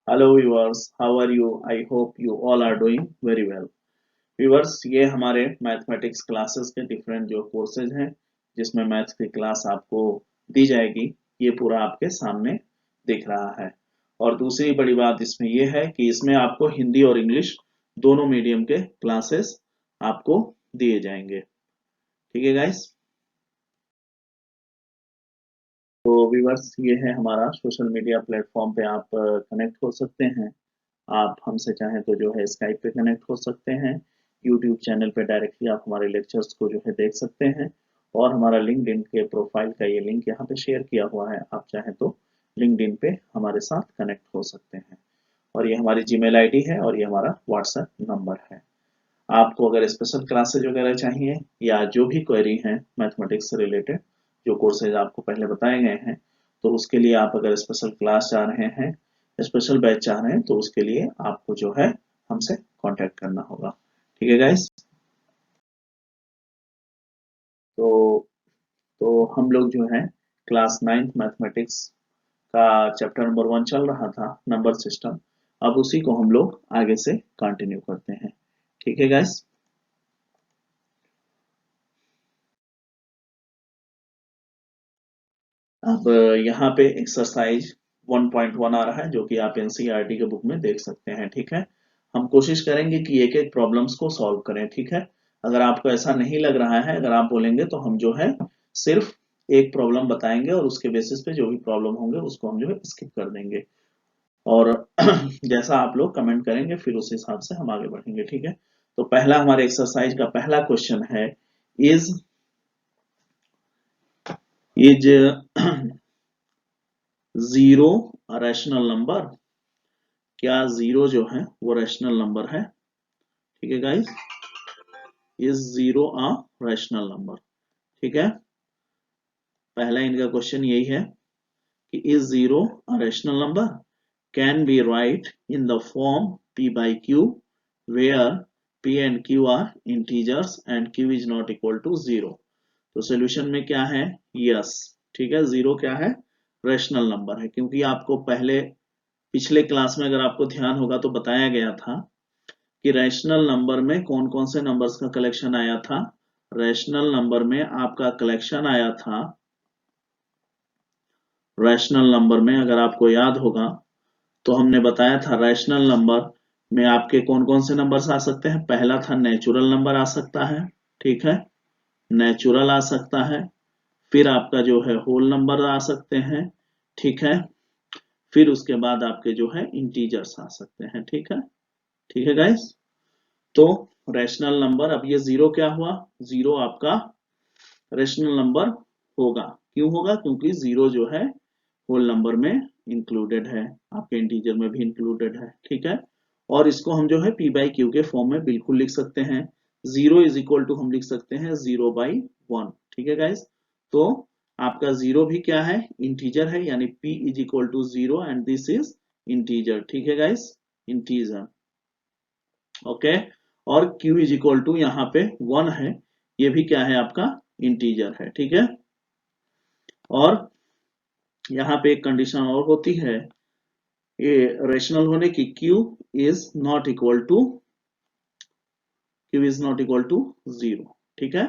Hello viewers, how are you? I hope you all are doing very well. Viewers, ये हमारे mathematics classes के different जो courses हैं जिसमें मैथ्स की क्लास आपको दी जाएगी, ये पूरा आपके सामने दिख रहा है। और दूसरी बड़ी बात इसमें ये है कि इसमें आपको हिंदी और इंग्लिश दोनों मीडियम के क्लासेस आपको दिए जाएंगे। ठीक है गाइस। तो व्यूअर्स, ये है हमारा सोशल मीडिया प्लेटफॉर्म पे आप कनेक्ट हो सकते हैं। आप हमसे चाहें तो जो है स्काइप पे कनेक्ट हो सकते हैं। यूट्यूब चैनल पे डायरेक्टली आप हमारे लेक्चर्स को जो है देख सकते हैं। और हमारा लिंक्डइन के प्रोफाइल का ये लिंक यहाँ पे शेयर किया हुआ है, आप चाहें तो लिंक्डइन पे हमारे साथ कनेक्ट हो सकते हैं। और ये हमारी जीमेल आईडी है और ये हमारा व्हाट्सएप नंबर है। आपको अगर स्पेशल क्लासेज वगैरह चाहिए या जो भी क्वेरी है मैथमेटिक्स से रिलेटेड, जो कोर्सेज आपको पहले बताए गए हैं, तो उसके लिए आप अगर स्पेशल क्लास चाह रहे हैं, स्पेशल बैच चाह रहे हैं, तो उसके लिए आपको जो है हमसे कांटेक्ट करना होगा। ठीक है गाइस। तो हम लोग जो है क्लास 9th मैथमेटिक्स का चैप्टर नंबर 1 चल रहा था, नंबर सिस्टम। अब उसी को हम लोग आगे से कंटिन्यू करते हैं। ठीक है गाइस। अब यहाँ पे एक्सरसाइज 1.1 आ रहा है जो कि आप एनसीईआरटी के बुक में देख सकते हैं। ठीक है। हम कोशिश करेंगे कि एक एक प्रॉब्लम्स को सॉल्व करें। ठीक है। अगर आपको ऐसा नहीं लग रहा है, अगर आप बोलेंगे तो हम जो है सिर्फ एक प्रॉब्लम बताएंगे और उसके बेसिस पे जो भी प्रॉब्लम होंगे उसको हम जो है स्किप कर देंगे। और जैसा आप लोग कमेंट करेंगे फिर उस हिसाब से हम आगे बढ़ेंगे। ठीक है। तो पहला हमारे एक्सरसाइज का पहला क्वेश्चन है, is is zero rational number? क्या जीरो जो है वो रैशनल नंबर है? ठीक है guys. Is zero a rational number? ठीक है। पहला इनका क्वेश्चन यही है कि is zero a rational number, can be right in the form p by q where p and q are integers and q is not equal to zero। तो solution में क्या है? यस। ठीक है। जीरो क्या है? रैशनल नंबर है, क्योंकि आपको पहले पिछले क्लास में अगर आपको ध्यान होगा तो बताया गया था कि रैशनल नंबर में कौन कौन से नंबर्स का कलेक्शन आया था। रैशनल नंबर में आपका कलेक्शन आया था, रैशनल नंबर में अगर आपको याद होगा तो हमने बताया था रैशनल नंबर में आपके कौन कौन से नंबर्स आ सकते हैं। पहला था नेचुरल नंबर आ सकता है। ठीक है। नेचुरल आ सकता है। फिर आपका जो है होल नंबर आ सकते हैं। ठीक है। फिर उसके बाद आपके जो है इंटीजर्स आ सकते हैं। ठीक है। ठीक है गाइस। तो रैशनल नंबर, अब ये जीरो क्या हुआ? जीरो आपका रैशनल नंबर होगा। क्यों होगा? क्योंकि जीरो जो है होल नंबर में इंक्लूडेड है, आपके इंटीजर में भी इंक्लूडेड है। ठीक है। और इसको हम जो है p बाई क्यू के फॉर्म में बिल्कुल लिख सकते हैं। जीरो इज इक्वल टू हम लिख सकते हैं 0/1। ठीक है गाइस। तो आपका जीरो भी क्या है? इंटीजर है, यानी p is equal to 0 and this is integer. ठीक है गाइस। इंटीजर। ओके। और q इज इक्वल टू यहाँ पे 1 है, ये भी क्या है? आपका इंटीजर है। ठीक है। और यहाँ पे एक कंडीशन और होती है, ये रेशनल होने की, q is not equal to 0। ठीक है।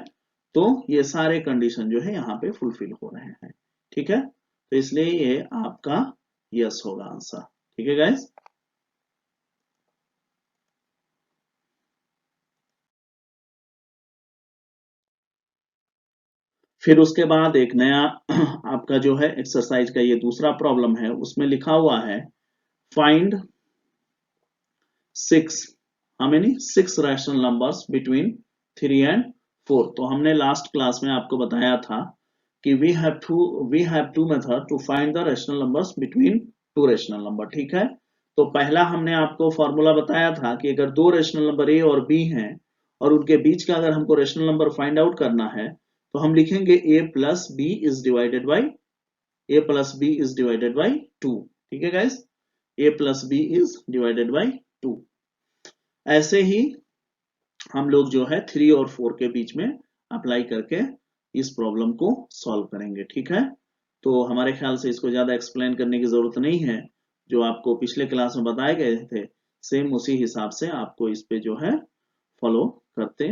तो ये सारे कंडीशन जो है यहाँ पे फुलफिल हो रहे हैं। ठीक है। तो इसलिए ये आपका यस होगा आंसर। ठीक है गाइस। फिर उसके बाद एक नया आपका जो है एक्सरसाइज का ये दूसरा प्रॉब्लम है, उसमें लिखा हुआ है find six, how many? 6 rational numbers between 3 and 4। तो हमने लास्ट क्लास में आपको बताया था कि we have two method to find the rational numbers between two rational number. ठीक है। तो पहला हमने आपको फॉर्मूला बताया था कि अगर दो रैशनल नंबर ए और बी हैं और उनके बीच का अगर हमको रैशनल नंबर फाइंड आउट करना है तो हम लिखेंगे a plus b is divided by two. ठीक है guys. a plus b is divided by two. ऐसे ही हम लोग जो है 3 और 4 के बीच में अप्लाई करके इस प्रॉब्लम को सॉल्व करेंगे। ठीक है। तो हमारे ख्याल से इसको ज्यादा एक्सप्लेन करने की जरूरत नहीं है। जो आपको पिछले क्लास में बताए गए थे सेम उसी हिसाब से आपको इस पे जो है फॉलो करते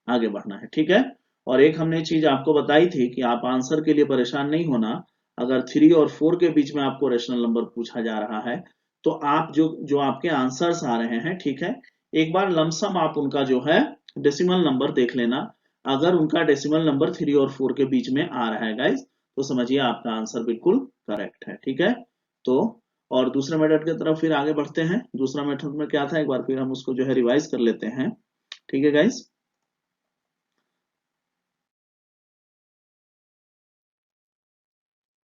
आगे बढ़ना है, ठीक है। और एक हमने चीज आपको बताई थी कि आप आंसर के लिए परेशान नहीं होना। अगर 3 और 4 के बीच में आपको रेशनल नंबर पूछा जा रहा है तो आप जो जो आपके आंसर्स आ रहे हैं, ठीक है, एक बार लमसम आप उनका जो है डेसिमल नंबर देख लेना। अगर उनका डेसिमल नंबर 3 और 4 के बीच में आ रहा है गाइस, तो समझिए आपका आंसर बिल्कुल करेक्ट है, ठीक है। तो और दूसरे मेथड की तरफ फिर आगे बढ़ते हैं। दूसरा मेथड में क्या था, एक बार फिर हम उसको जो है रिवाइज कर लेते हैं, ठीक है गाइस।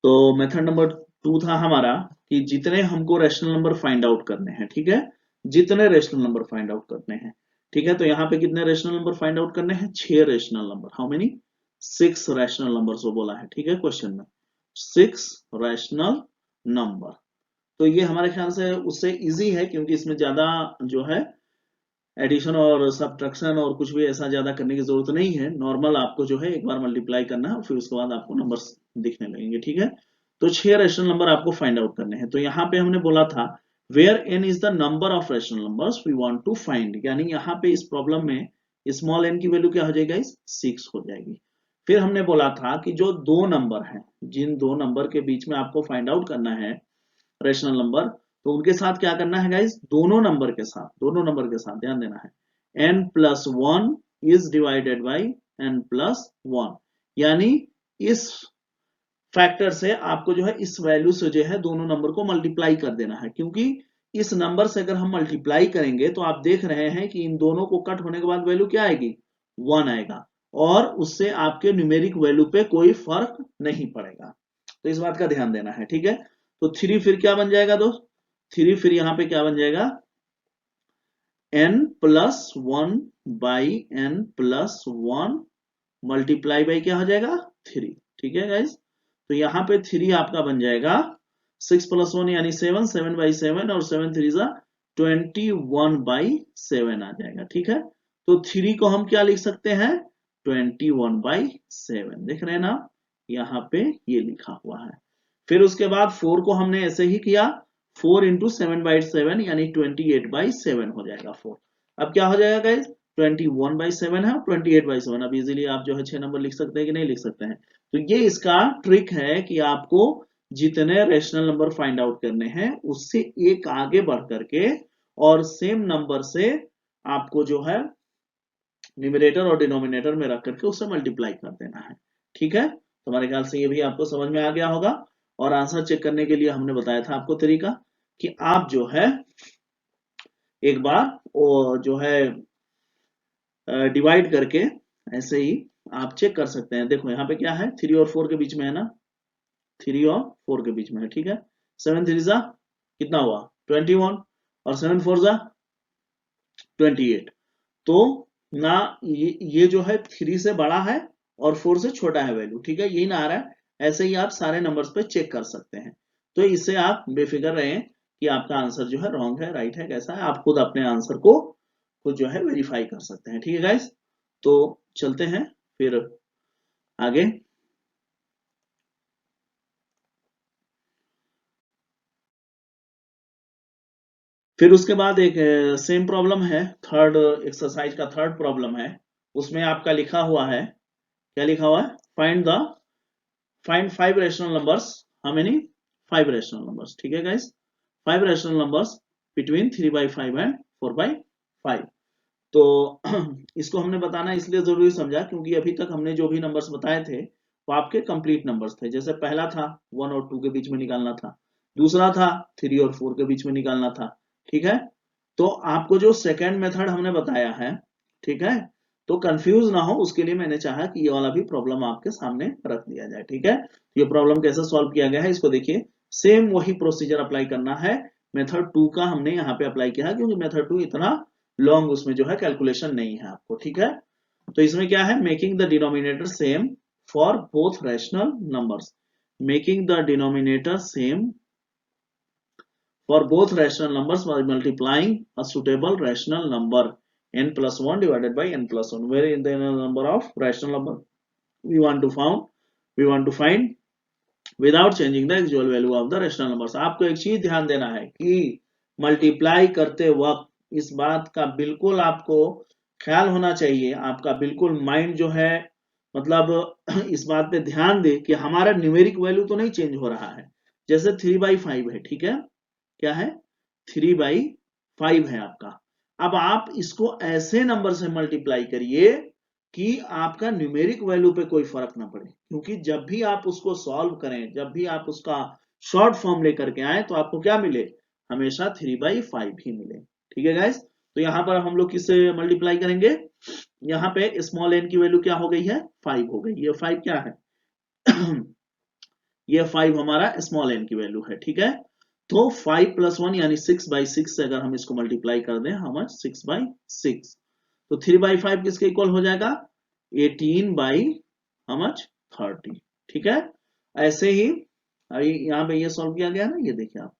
तो मेथड नंबर 2 था हमारा कि जितने हमको रेशनल नंबर फाइंड आउट करने हैं, ठीक है, जितने रेशनल नंबर फाइंड आउट करने हैं, ठीक है। तो यहाँ पे कितने रेशनल नंबर फाइंड आउट करने हैं, 6 rational number. How many, 6 rational number जो बोला है, ठीक है, क्वेश्चन में 6 रेशनल नंबर। तो ये हमारे ख्याल से उससे इजी है, क्योंकि इसमें ज्यादा जो है एडिशन और सब्ट्रैक्शन और कुछ भी ऐसा ज्यादा करने की जरूरत नहीं है। नॉर्मल आपको जो है एक बार मल्टीप्लाई करना है, फिर उसके बाद आपको नंबर्स दिखने लगेंगे, ठीक है। तो 6 रेशनल नंबर आपको फाइंड आउट करने हैं। तो यहाँ पे हमने बोला था where n is the number of rational numbers we want to find, यानी यहाँ पे इस प्रॉब्लम में स्मॉल n की वैल्यू क्या हो जाएगी, 6 हो जाएगी। फिर हमने बोला था कि जो दो नंबर हैं, जिन दो नंबर के बीच में आपको फाइंड आउट करना है रेशनल नंबर, तो उनके साथ क्या करना है गाइस, दोनों नंबर के साथ ध्यान देना है n+1 is divided by n+1, यानी इस फैक्टर से आपको जो है इस वैल्यू से जो है दोनों नंबर को मल्टीप्लाई कर देना है। क्योंकि इस नंबर से अगर हम मल्टीप्लाई करेंगे तो आप देख रहे हैं कि इन दोनों को कट होने के बाद वैल्यू क्या आएगी, 1 आएगा, और उससे आपके न्यूमेरिक वैल्यू पे कोई फर्क नहीं पड़ेगा। तो इस बात का ध्यान देना है, ठीक है। तो 3 फिर क्या बन जाएगा दोस्त, 3 फिर यहाँ पे क्या बन जाएगा, n+1 by n+1 multiply by क्या हो जाएगा, 3, ठीक है गाइस। तो यहाँ पे 3 आपका बन जाएगा 6+1 यानी 7, 7/7, और 7 3 21/7 आ जाएगा, ठीक है। तो 3 को हम क्या लिख सकते हैं, 21/7, देख रहे हैं ना, यहाँ पे ये लिखा हुआ है। फिर उसके बाद 4 को हमने ऐसे ही किया, 4 इंटू 7/7 यानी 28/7 हो जाएगा 4। अब क्या हो जाएगा गाइस, 21/7 है, 28/7। अब इजीली आप जो है 6 नंबर लिख सकते हैं कि नहीं लिख सकते हैं। तो ये इसका ट्रिक है कि आपको जितने रेशनल नंबर फाइंड आउट करने हैं उससे एक आगे बढ़ करके और सेम नंबर से आपको जो है न्यूमरेटर और डिनोमिनेटर में रख करके उससे मल्टीप्लाई कर देना है, ठीक है। तो हमारे ख्याल से ये भी आपको समझ में आ गया होगा। और आंसर चेक करने के लिए हमने बताया था आपको तरीका कि आप जो है एक बार वो जो है डिवाइड करके ऐसे ही आप चेक कर सकते हैं। देखो यहाँ पे क्या है, 3 और 4 के बीच में है ना, 3 और 4 के बीच में है, ठीक है। 7 3 जा कितना हुआ 21, और 7 4 जा 28। तो ना ये जो है 3 से बड़ा है और 4 से छोटा है वैल्यू, ठीक है, यही ना आ रहा है। ऐसे ही आप सारे नंबर्स पे चेक कर सकते हैं। तो इससे आप बेफिक्र रहें कि आपका आंसर जो है रॉन्ग है, राइट है, कैसा है, आप खुद अपने आंसर को खुद जो है वेरीफाई कर सकते हैं, ठीक है गाइस। तो चलते हैं फिर आगे। फिर उसके बाद एक सेम प्रॉब्लम है, थर्ड एक्सरसाइज का थर्ड प्रॉब्लम है। उसमें आपका लिखा हुआ है, क्या लिखा हुआ है, find 5 rational numbers, how many, 5 rational numbers, ठीक है guys, 5 rational numbers between 3/5 and 4/5। तो इसको हमने बताना इसलिए जरूरी समझा क्योंकि अभी तक हमने जो भी नंबर्स बताए थे वो आपके कंप्लीट नंबर्स थे। जैसे पहला था 1 और 2 के बीच में निकालना था, दूसरा था 3 और 4 के बीच में निकालना था, ठीक है। तो आपको जो सेकेंड मेथड हमने बताया है, ठीक है, तो कंफ्यूज ना हो उसके लिए मैंने चाहा कि ये वाला भी प्रॉब्लम आपके सामने रख दिया जाए, ठीक है। ये प्रॉब्लम कैसे सॉल्व किया गया है इसको देखिए, सेम वही प्रोसीजर अप्लाई करना है। मेथड 2 का हमने यहाँ पे अप्लाई किया है क्योंकि मेथड 2 इतना लॉन्ग उसमें जो है कैलकुलेशन नहीं है आपको, ठीक है। तो इसमें क्या है, making the denominator same for both rational numbers, making the denominator same for both rational numbers by multiplying a suitable rational number n+1 divided by n+1, where in the number of rational number we want to find without changing the actual value of the rational numbers. आपको एक चीज ध्यान देना है कि multiply करते वक्त इस बात का बिल्कुल आपको ख्याल होना चाहिए, आपका बिल्कुल माइंड जो है मतलब इस बात पे ध्यान दे कि हमारा न्यूमेरिक वैल्यू तो नहीं चेंज हो रहा है। जैसे 3/5 है, ठीक है, क्या है 3/5 है आपका। अब आप इसको ऐसे नंबर से मल्टीप्लाई करिए कि आपका न्यूमेरिक वैल्यू पे कोई फर्क ना पड़े, क्योंकि जब भी आप उसको सॉल्व करें, जब भी आप उसका शॉर्ट फॉर्म लेकर के आए तो आपको क्या मिले, हमेशा 3/5 ही मिले। ठीक है गाइस, तो यहाँ पर हम लोग किससे मल्टीप्लाई करेंगे, यहाँ पे स्मॉल एन की वैल्यू क्या हो गई है, 5 हो गई। ये 5 क्या है ये 5 हमारा स्मॉल एन की वैल्यू है। ठीक है, तो 5 + 1 यानी 6/6 से अगर हम इसको मल्टीप्लाई कर दें, हमें 6/6, तो 3/5 किसके इक्वल हो जाएगा, 18/30। ठीक है, ऐसे ही अभी यहाँ पे ये सॉल्व किया गया ना, ये देखिए आप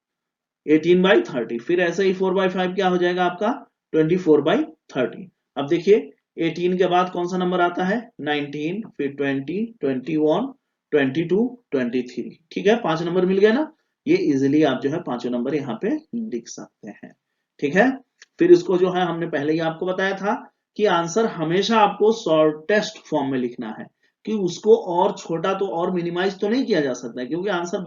18/30, फिर ऐसे ही 4/5 क्या हो जाएगा आपका 24/30। अब देखिए 18 के बाद कौन सा नंबर आता है 19, फिर 20, 21, 22, 23। ठीक है, 5 नंबर मिल गए ना, ये इजिली आप जो है पांचों नंबर यहाँ पे लिख सकते हैं। ठीक है, फिर इसको जो है हमने पहले ही आपको बताया था कि आंसर हमेशा आपको शॉर्टेस्ट फॉर्म में लिखना है, कि उसको और छोटा तो और मिनिमाइज तो नहीं किया जा सकता है, क्योंकि आंसर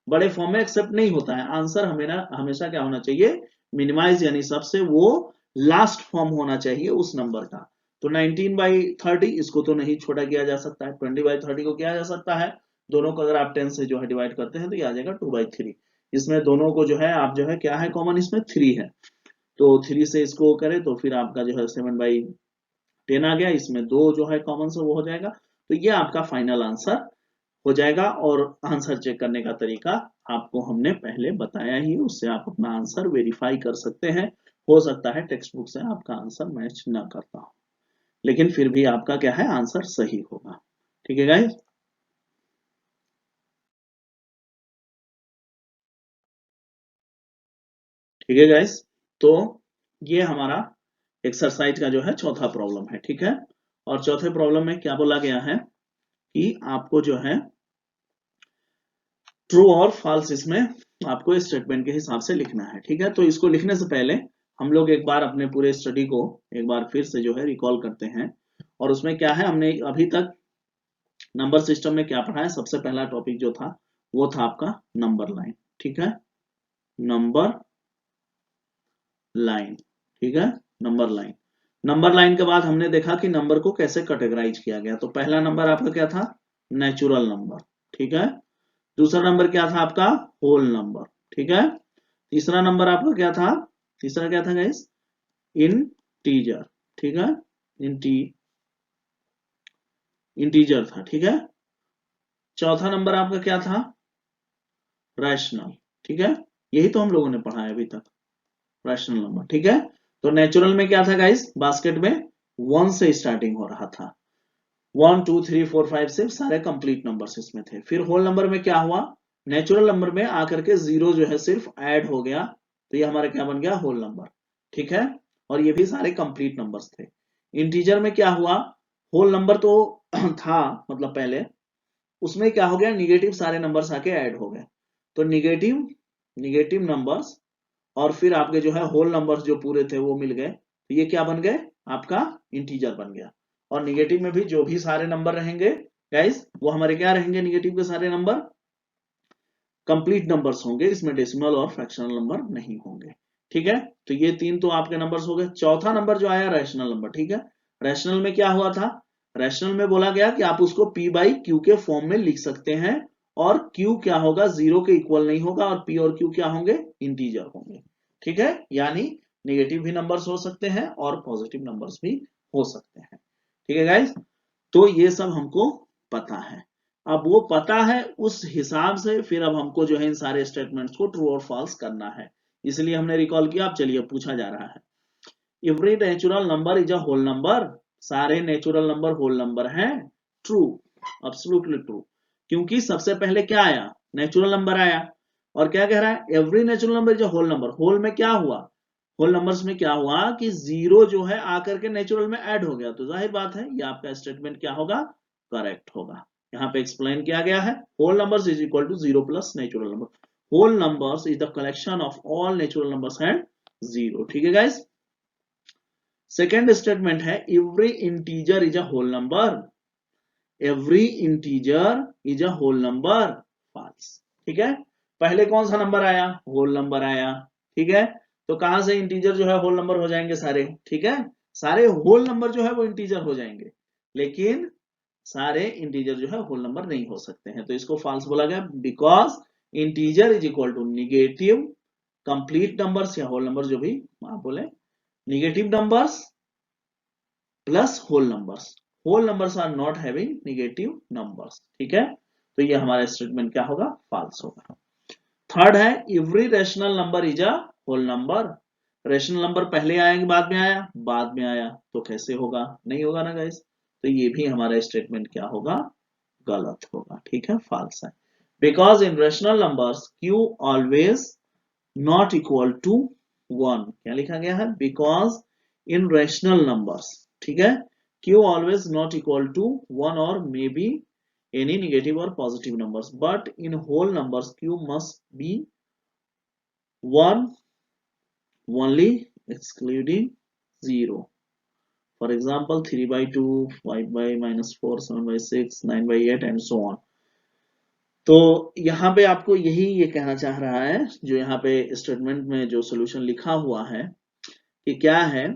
बड़े फॉर्म में एक्सेप्ट नहीं होता है। आंसर हमेशा क्या होना चाहिए, मिनिमाइज, यानी सबसे वो लास्ट फॉर्म होना चाहिए उस नंबर का। तो 19/30 इसको तो नहीं छोटा किया जा सकता है, 20/30 को किया जा सकता है, दोनों को अगर आप 10 से जो है डिवाइड करते हैं तो ये आ जाएगा 2/3। इसमें दोनों को जो है आप जो है क्या है कॉमन, इसमें 3 है, तो 3 से इसको करें तो फिर आपका जो है 7/10 आ गया, इसमें 2 जो है कॉमन से वो हो जाएगा। तो ये आपका फाइनल आंसर हो जाएगा। और आंसर चेक करने का तरीका आपको हमने पहले बताया ही, उससे आप अपना आंसर वेरीफाई कर सकते हैं। हो सकता है टेक्स्ट बुक से आपका आंसर मैच ना करता हो, लेकिन फिर भी आपका क्या है आंसर सही होगा। ठीक है गाइस, ठीक है गाइस, तो ये हमारा एक्सरसाइज का जो है चौथा प्रॉब्लम है। ठीक है, और चौथे प्रॉब्लम में क्या बोला गया है कि आपको जो है ट्रू और फॉल्स इसमें आपको स्टेटमेंट के हिसाब से लिखना है। ठीक है, तो इसको लिखने से पहले हम लोग एक बार अपने पूरे स्टडी को एक बार फिर से जो है रिकॉल करते हैं। और उसमें क्या है, हमने अभी तक नंबर सिस्टम में क्या पढ़ा है, सबसे पहला टॉपिक जो था वो था आपका नंबर लाइन। ठीक है, नंबर लाइन, ठीक है, नंबर लाइन। नंबर लाइन के बाद हमने देखा कि नंबर को कैसे कैटेगराइज किया गया। तो पहला नंबर आपका क्या था, नेचुरल नंबर। ठीक है, दूसरा नंबर क्या था आपका, होल नंबर। ठीक है, तीसरा नंबर आपका क्या था, तीसरा क्या था गाइस, इंटीजर। ठीक है, इंटीजर था। ठीक है, चौथा नंबर आपका क्या था, रैशनल। ठीक है, यही तो हम लोगों ने पढ़ा है अभी तक, रैशनल नंबर। ठीक है, तो नेचुरल में क्या था गाइस, बास्केट में 1 से स्टार्टिंग हो रहा था, 1 2 3 4 5 6 सारे कंप्लीट नंबर्स इसमें थे। फिर होल नंबर में क्या हुआ, नेचुरल नंबर में आकर के 0 जो है सिर्फ ऐड हो गया, तो ये हमारा क्या बन गया, होल नंबर। ठीक है, और ये भी सारे कंप्लीट नंबर्स थे। इंटीजर में क्या हुआ, होल नंबर तो था मतलब पहले, उसमें क्या हो गया, निगेटिव सारे नंबर्स आके ऐड हो गए, तो निगेटिव निगेटिव नंबर्स, और फिर आपके जो है होल नंबर्स जो पूरे थे वो मिल गए, तो ये क्या बन गए, आपका इंटीजर बन गया। और निगेटिव में भी जो भी सारे नंबर रहेंगे गाइस, वो हमारे क्या रहेंगे, निगेटिव के सारे नंबर कंप्लीट नंबर्स होंगे, इसमें डेसिमल और फ्रैक्शनल नंबर नहीं होंगे। ठीक है, तो ये तीन तो आपके नंबर्स हो गए। चौथा नंबर जो आया रैशनल नंबर। ठीक है, रैशनल में क्या हुआ था, रैशनल में बोला गया कि आप उसको p/q के फॉर्म में लिख सकते हैं, और q क्या होगा, 0 के इक्वल नहीं होगा, और p और q क्या होंगे, इंटीजर होंगे। ठीक है, यानी नेगेटिव भी नंबर्स हो सकते हैं और पॉजिटिव नंबर्स भी हो सकते हैं। ठीक है गाइस, तो ये सब हमको पता है। अब वो पता है, उस हिसाब से फिर अब हमको जो है इन सारे स्टेटमेंट्स को ट्रू और फॉल्स करना है, इसलिए हमने रिकॉल किया। अब चलिए पूछा जा रहा है, every natural number is a whole number, सारे नेचुरल नंबर होल नंबर हैं, ट्रू, एब्सोल्युटली ट्रू। क्योंकि सबसे पहले क्या आया, नेचुरल नंबर आया, और क्या कह रहा है, every natural number is a whole number. Whole में क्या हुआ, होल नंबर्स में क्या हुआ कि 0 जो है आकर के नेचुरल में ऐड हो गया, तो जाहिर बात है ये आपका स्टेटमेंट क्या होगा, करेक्ट होगा। यहाँ पे एक्सप्लेन किया गया है whole numbers is equal to 0 plus natural number. Whole numbers is the collection of all natural numbers and 0. ठीक है गाइस. सेकेंड स्टेटमेंट है every integer is a whole number. Every integer is a whole number. False. ठीक है. पहले कौन सा number आया? Whole number आया. ठीक है. तो कहां से इंटीजर जो है होल नंबर हो जाएंगे सारे? ठीक है. सारे होल नंबर जो है वो इंटीजर हो जाएंगे, लेकिन सारे इंटीजर जो है होल नंबर नहीं हो सकते हैं. तो इसको फॉल्स बोला गया because integer is equal to negative complete numbers या होल नंबर जो भी आप बोले, negative numbers plus whole numbers. Whole numbers are not having negative numbers. ठीक है. तो ये हमारा स्टेटमेंट क्या होगा? फॉल्स होगा. थर्ड है every rational number is a whole number. Rational number पहले आया कि बाद में आया? बाद में आया. तो कैसे होगा? नहीं होगा ना गाइस. तो ये भी हमारा स्टेटमेंट क्या होगा? गलत होगा. ठीक है. फॉल्स है. Because in rational numbers q always not equal to 1. क्या लिखा गया है? बिकॉज इन रेशनल नंबर्स, ठीक है, q always not equal to 1 or maybe any negative or positive numbers, but in whole numbers q must be 1 only excluding 0. For example 3 by 2, 5 by -4, 7 by 6, 9 by 8 and so on. तो यहाँ पे आपको यही ये कहना चाह रहा है, जो यहाँ पे स्टेटमेंट में जो सोल्यूशन लिखा हुआ है कि क्या है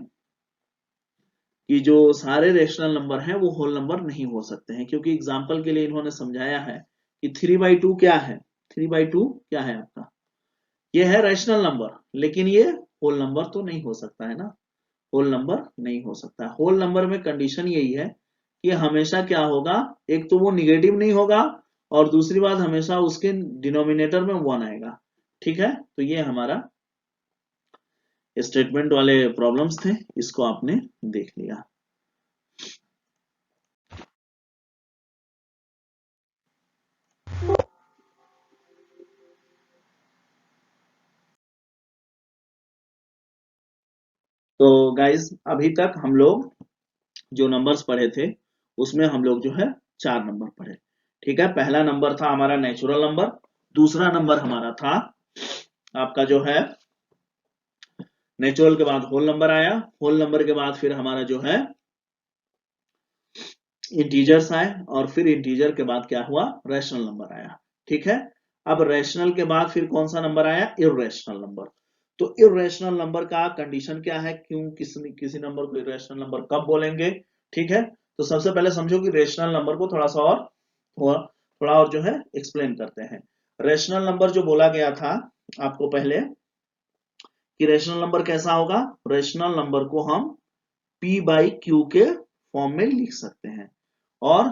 कि जो सारे रेशनल नंबर हैं वो होल नंबर नहीं हो सकते हैं, क्योंकि एग्जांपल के लिए इन्होंने समझाया है कि 3/2 क्या है? 3/2 क्या है आपका? ये है रेशनल नंबर, लेकिन ये होल नंबर तो नहीं हो सकता है ना. होल नंबर नहीं हो सकता. होल नंबर में कंडीशन यही है कि हमेशा क्या होगा, एक तो वो निगेटिव नहीं होगा और दूसरी बात हमेशा उसके डिनोमिनेटर में 1 आएगा. ठीक है. तो ये हमारा स्टेटमेंट वाले प्रॉब्लम्स थे, इसको आपने देख लिया. तो गाइस अभी तक हम लोग जो नंबर्स पढ़े थे उसमें हम लोग जो है 4 नंबर पढ़े. ठीक है. पहला नंबर था हमारा नेचुरल नंबर. दूसरा नंबर हमारा था आपका जो है नेचुरल के बाद होल नंबर आया. होल नंबर के बाद फिर हमारा जो है इंटीजर्स आए और फिर इंटीजर के बाद क्या हुआ? रैशनल नंबर आया. ठीक है. अब रैशनल के बाद फिर कौन सा नंबर आया? Irrational number. तो इर्रेशनल नंबर का कंडीशन क्या है? क्यों किसी नंबर को इर्रेशनल नंबर कब बोलेंगे? ठीक है. तो सबसे पहले समझो कि रेशनल नंबर को थोड़ा सा और थोड़ा और जो है एक्सप्लेन करते हैं. रेशनल नंबर जो बोला गया था आपको पहले कि रेशनल नंबर कैसा होगा? रेशनल नंबर को हम p/q के फॉर्म में लिख सकते हैं और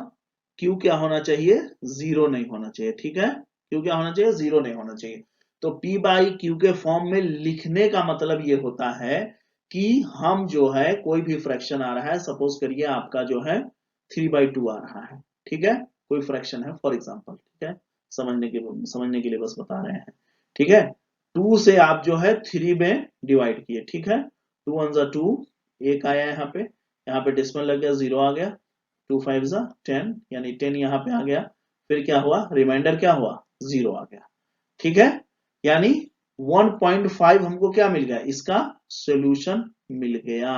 q क्या होना चाहिए? 0 नहीं होना चाहिए. ठीक है. q क्या होना चाहिए? 0 नहीं होना चाहिए. तो p/q के फॉर्म में लिखने का मतलब ये होता है कि हम जो है कोई भी फ्रैक्शन आ रहा है, सपोज करिए आपका जो है 3/2 आ रहा है. ठीक है. कोई फ्रैक्शन है फॉर एग्जांपल. ठीक है. समझने के लिए बस बता रहे हैं. ठीक है. 2 से आप जो है 3 में डिवाइड किए. ठीक है. 2 1 जा 2, एक आया यहाँ पे डेसिमल लग गया, 0 आ गया. 2 5 जा 10, यानी 10 यहाँ पे आ गया. फिर क्या हुआ? रिमाइंडर क्या हुआ? 0 आ गया. ठीक है. यानी 1.5 हमको क्या मिल गया? इसका सोल्यूशन मिल गया.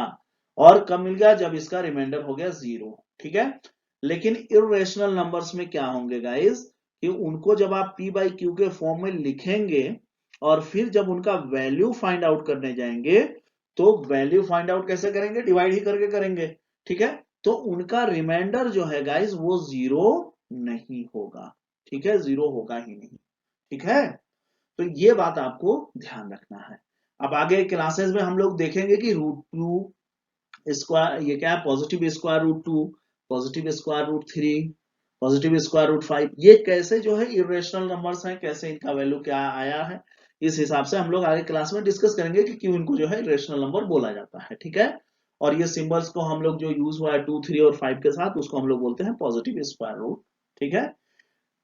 और कब मिल गया? जब इसका रिमाइंडर हो गया 0. ठीक है. लेकिन इर्रेशनल नंबर्स में क्या होंगे गाइस कि उनको जब आप p/q के फॉर्म में लिखेंगे और फिर जब उनका वैल्यू फाइंड आउट करने जाएंगे तो वैल्यू फाइंड आउट कैसे करेंगे? डिवाइड ही करके करेंगे. ठीक है. तो उनका रिमाइंडर जो है गाइस वो 0 नहीं होगा. ठीक है. 0 होगा ही नहीं. ठीक है. तो ये बात आपको ध्यान रखना है. अब आगे क्लासेस में हम लोग देखेंगे कि √2 स्क्वायर ये क्या है? Positive square root 2, positive square root 3, positive square root 5, ये कैसे जो है इरेशनल नंबर्स हैं, कैसे इनका वैल्यू क्या आया है, इस हिसाब से हम लोग आगे क्लास में डिस्कस करेंगे कि क्यों इनको जो है इरेशनल नंबर बोला जाता है. ठीक है. और ये सिंबल्स को हम लोग जो यूज हुआ है 2 3 और 5 के साथ, उसको हम लोग बोलते हैं पॉजिटिव स्क्वायर रूट. ठीक है.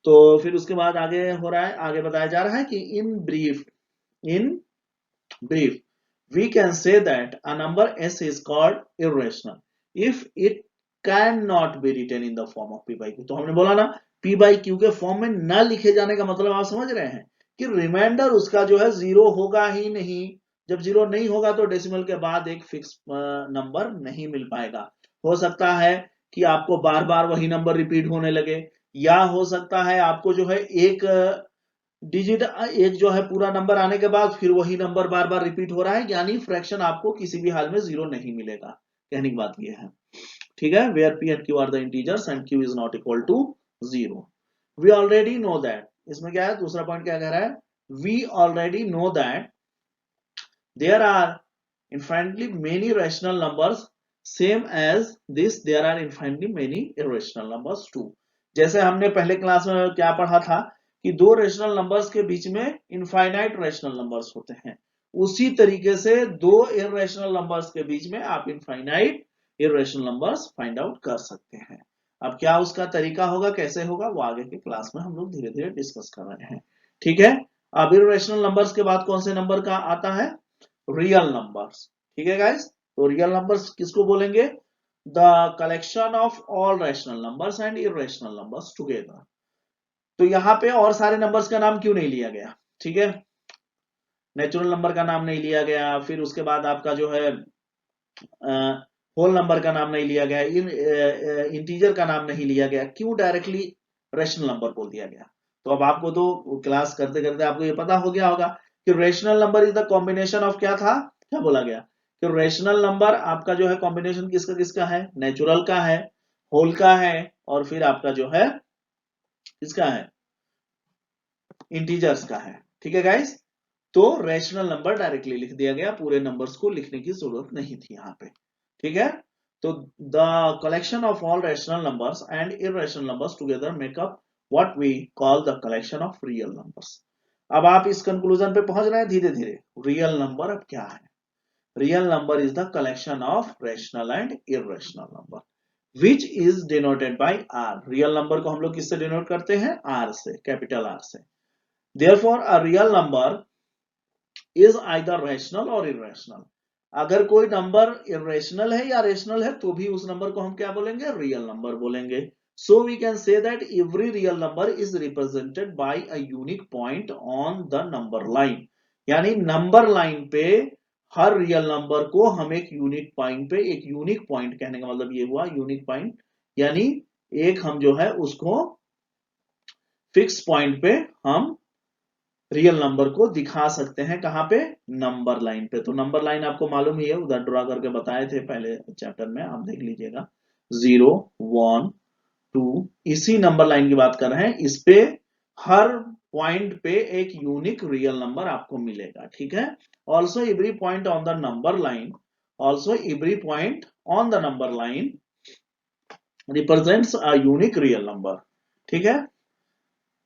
तो फिर उसके बाद आगे हो रहा है, आगे बताया जा रहा है कि इन brief, we can say that a number s is called irrational if it cannot be written in the form of p/q. तो हमने बोला ना पी बाई क्यू के फॉर्म में न लिखे जाने का मतलब आप समझ रहे हैं कि रिमाइंडर उसका जो है जीरो होगा ही नहीं। जब जीरो नहीं होगा तो डेसिमल के बाद एक फिक्स नंबर नहीं मिल पाएगा। हो सकता है कि आपको बार बार वही नंबर रिपीट होने लगे, या हो सकता है आपको जो है एक डिजिट एक जो है पूरा नंबर आने के बाद फिर वही नंबर बार बार रिपीट हो रहा है, यानी फ्रैक्शन आपको किसी भी हाल में जीरो नहीं मिलेगा। कहने की बात यह है, ठीक है। Where p and q are the integers and q is not equal to zero, we already know that. इसमें क्या है, दूसरा पॉइंट क्या कह रहा है, we already know that there are infinitely many rational numbers, same as this there are infinitely many irrational numbers too। जैसे हमने पहले क्लास में क्या पढ़ा था कि दो रेशनल नंबर्स के बीच में इनफाइनाइट रेशनल नंबर्स होते हैं, उसी तरीके से दो इरेशनल नंबर्स के बीच में आप infinite irrational numbers find out कर सकते हैं। अब क्या उसका तरीका होगा, कैसे होगा, वो आगे के क्लास में हम लोग धीरे धीरे डिस्कस कर रहे हैं, ठीक है। अब इरेशनल नंबर्स के बाद कौन से नंबर का आता है, रियल नंबर्स, ठीक है गाइस। तो रियल नंबर्स किसको बोलेंगे, the collection of all rational numbers and irrational numbers together. तो यहाँ पे और सारे नंबर्स का नाम क्यों नहीं लिया गया, ठीक है, नेचुरल नंबर का नाम नहीं लिया गया, फिर उसके बाद आपका जो है होल नंबर का नाम नहीं लिया गया, इंटीजर का नाम नहीं लिया गया, क्यों डायरेक्टली रैशनल नंबर बोल दिया गया। तो अब आपको तो क्लास करते करते आपको ये पता हो गया होगा कि rational number is the combination of, क्या था, क्या बोला गया कि रैशनल नंबर आपका जो है कॉम्बिनेशन किसका किसका है, नेचुरल का है, होल का है, और फिर आपका जो है किसका है, इंटीजर्स का है, ठीक है गाइस। तो रैशनल नंबर डायरेक्टली लिख दिया गया, पूरे नंबर्स को लिखने की जरूरत नहीं थी यहाँ पे, ठीक है। तो the collection of all rational numbers and irrational numbers together make up what we call the collection of real numbers. अब आप इस कंक्लूजन पे पहुंच रहे हैं धीरे धीरे। रियल नंबर अब क्या है, real number is the collection of rational and irrational number which is denoted by R. Real number को हम लोग किससे डिनोट करते हैं, आर से, कैपिटल आर से। Therefore a real number is either rational और इरेशनल। अगर कोई नंबर इरेशनल है या रैशनल है तो भी उस नंबर को हम क्या बोलेंगे, रियल नंबर बोलेंगे। So we can say that every real number is represented by a unique point on the number line, यानी नंबर लाइन पे हर रियल नंबर को हम एक यूनिक पॉइंट पे, एक यूनिक पॉइंट कहने का मतलब ये हुआ यूनिक पॉइंट, यानी एक हम जो है उसको फिक्स पॉइंट पे हम रियल नंबर को दिखा सकते हैं, कहां पे, नंबर लाइन पे। तो नंबर लाइन आपको मालूम ही है, उधर ड्रॉ करके बताए थे पहले चैप्टर में, आप देख लीजिएगा, 0 1 2, इसी नंबर लाइन की बात कर रहे हैं। इस पे हर पॉइंट पे एक यूनिक रियल नंबर आपको मिलेगा, ठीक है। Also every point on the number line, also every point on the number line represents a unique real number, ठीक है।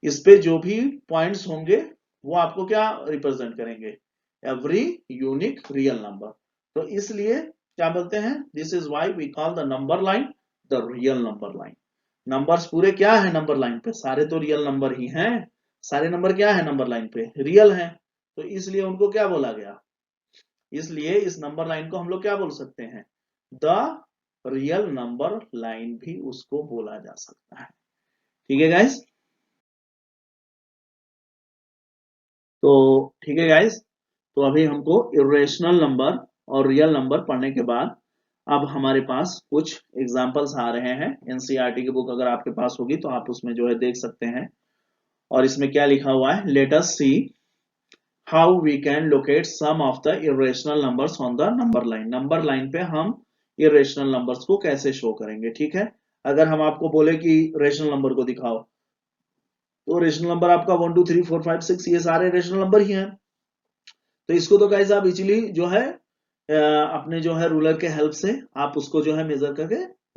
इस पे जो भी पॉइंट्स होंगे वो आपको क्या रिप्रेजेंट करेंगे, एवरी यूनिक रियल नंबर। तो इसलिए क्या बोलते हैं, this is why we call the number line the real number line. Numbers पूरे क्या है नंबर लाइन पे, सारे तो रियल नंबर ही हैं, सारे नंबर क्या है नंबर लाइन पे, रियल हैं, तो इसलिए उनको क्या बोला गया, इसलिए इस नंबर लाइन को हम लोग क्या बोल सकते हैं, द रियल नंबर लाइन भी उसको बोला जा सकता है, ठीक है गाइस। तो ठीक है गाइस, तो अभी हमको इरेशनल नंबर और रियल नंबर पढ़ने के बाद अब हमारे पास कुछ एग्जांपल्स आ रहे हैं। एनसीईआरटी की बुक अगर आपके पास होगी तो आप उसमें जो है देख सकते हैं, और इसमें क्या लिखा हुआ है, let us see how we can locate some of the irrational numbers on the number line. Number line पे हम इरेशनल नंबर्स को कैसे शो करेंगे, ठीक है। अगर हम आपको बोले कि रेशनल नंबर को दिखाओ, तो रेशनल नंबर आपका 1 2 3 4 5 6 ये सारे रेशनल नंबर ही हैं। तो इसको तो गाइस आप इजीली जो है अपने जो है रूलर के हेल्प से आप उसको जो है मेजर करके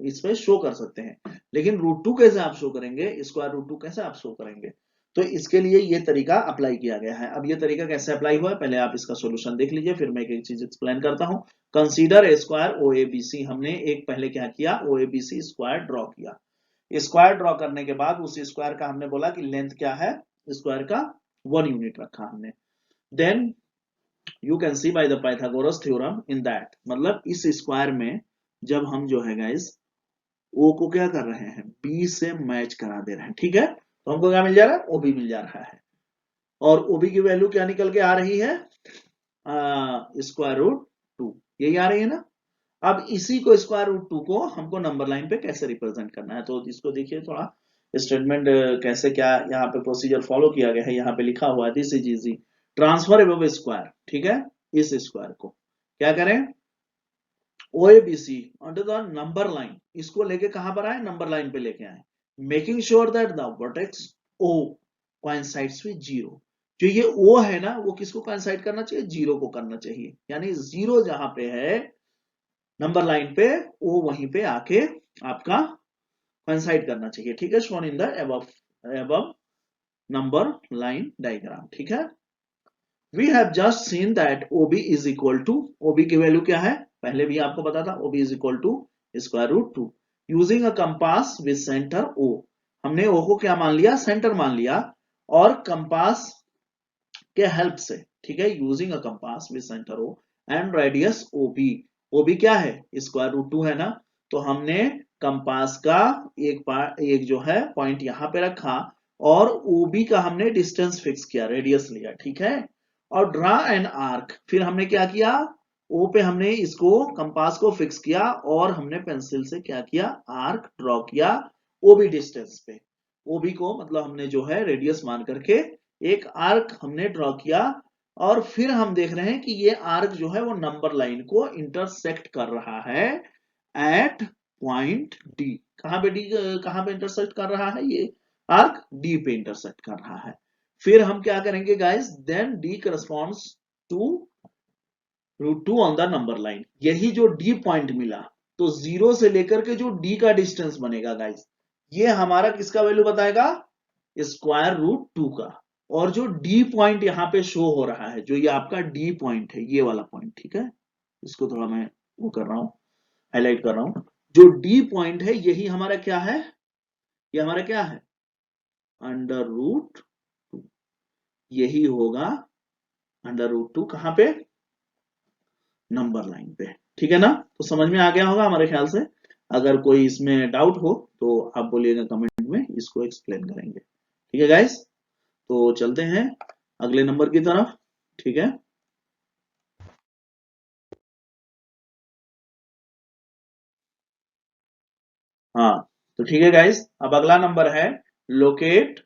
इस पे शो कर सकते हैं। लेकिन √2 कैसे आप शो करेंगे, स्क्वायर √2 कैसे आप शो करेंगे, तो इसके लिए ये तरीका अप्लाई किया गया है। अब ये तरीका कैसे अप्लाई हुआ है, पहले आप इसका सोल्यूशन देख लीजिए, फिर मैं एक चीज एक्सप्लेन करता हूं। कंसीडर ए स्क्वायर OABC, हमने एक पहले क्या किया, OABC स्क्वायर ड्रॉ किया। स्क्वायर ड्रॉ करने के बाद उस स्क्वायर का हमने बोला कि लेंथ क्या है, स्क्वायर का 1 यूनिट रखा हमने। Then you can see by the Pythagoras theorem in that, मतलब इस स्क्वायर में जब हम जो है गाइस ओ को क्या कर रहे हैं, बी से मैच करा दे रहे हैं, ठीक है। तो हमको क्या मिल जा रहा है, ओबी मिल जा रहा है, और ओबी की वैल्यू क्या निकल के आ रही है, √2, यही आ रही है ना। अब इसी को √2 को हमको नंबर लाइन पे कैसे रिप्रेजेंट करना है, तो इसको देखिए थोड़ा स्टेटमेंट कैसे क्या यहाँ पे प्रोसीजर फॉलो किया गया है, यहाँ पे लिखा हुआ है this is easy transfer above square, ठीक है। इस स्क्वायर को क्या करें, OABC under the number line, इसको लेके कहां पर आए, नंबर लाइन पे लेके आए, making sure that the vertex O coincides with 0। जो ये O है ना, वो किसको coincide करना चाहिए, 0 को करना चाहिए, यानी 0 जहां पे है नंबर लाइन पे, O वहीं पे आके आपका coincide करना चाहिए, ठीक है। Shown in the above number line diagram, ठीक है। We have just seen that OB is equal to, OB की वैल्यू क्या है, पहले भी आपको पता था, OB is equal to √2 using a compass with center O। हमने O को क्या मान लिया, सेंटर मान लिया, और कंपास के हेल्प से, ठीक है, using a compass with centre O and radius OB। OB क्या है, √2 है ना, तो हमने कंपास का एक जो है पॉइंट यहां पे रखा, और OB का हमने डिस्टेंस फिक्स किया, रेडियस लिया, ठीक है। और ड्रा एन आर्क, फिर हमने क्या किया, O पे हमने इसको कंपास को फिक्स किया, और हमने पेंसिल से क्या किया, आर्क ड्रॉ किया OB डिस्टेंस पे। OB को मतलब हमने जो है रेडियस मान करके एक आर्क हमने ड्रॉ किया, और फिर हम देख रहे हैं कि ये आर्क जो है वो नंबर लाइन को इंटरसेक्ट कर रहा है एट पॉइंट डी। कहां पे डी, कहां पे इंटरसेक्ट कर रहा है, ये आर्क डी पे इंटरसेक्ट कर रहा है। फिर हम क्या करेंगे guys, then D corresponds to √2 on the number line. यही जो डी पॉइंट मिला, तो 0 से लेकर के जो डी का डिस्टेंस बनेगा गाइस, ये हमारा किसका वैल्यू बताएगा, √2 का। और जो डी पॉइंट यहाँ पे शो हो रहा है, जो ये आपका डी पॉइंट है, ये वाला पॉइंट, ठीक है, इसको थोड़ा मैं वो कर रहा हूं, हाईलाइट कर रहा हूं। जो डी पॉइंट है यही हमारा क्या है, ये हमारा क्या है, √2, यही होगा √2 कहां पे, नंबर लाइन पे, ठीक है ना। तो समझ में आ गया होगा हमारे ख्याल से। अगर कोई इसमें डाउट हो तो आप बोलिएगा कमेंट में, इसको एक्सप्लेन करेंगे, ठीक है गाइस। तो चलते हैं अगले नंबर की तरफ, ठीक है। हाँ, तो ठीक है गाइस, अब अगला नंबर है locate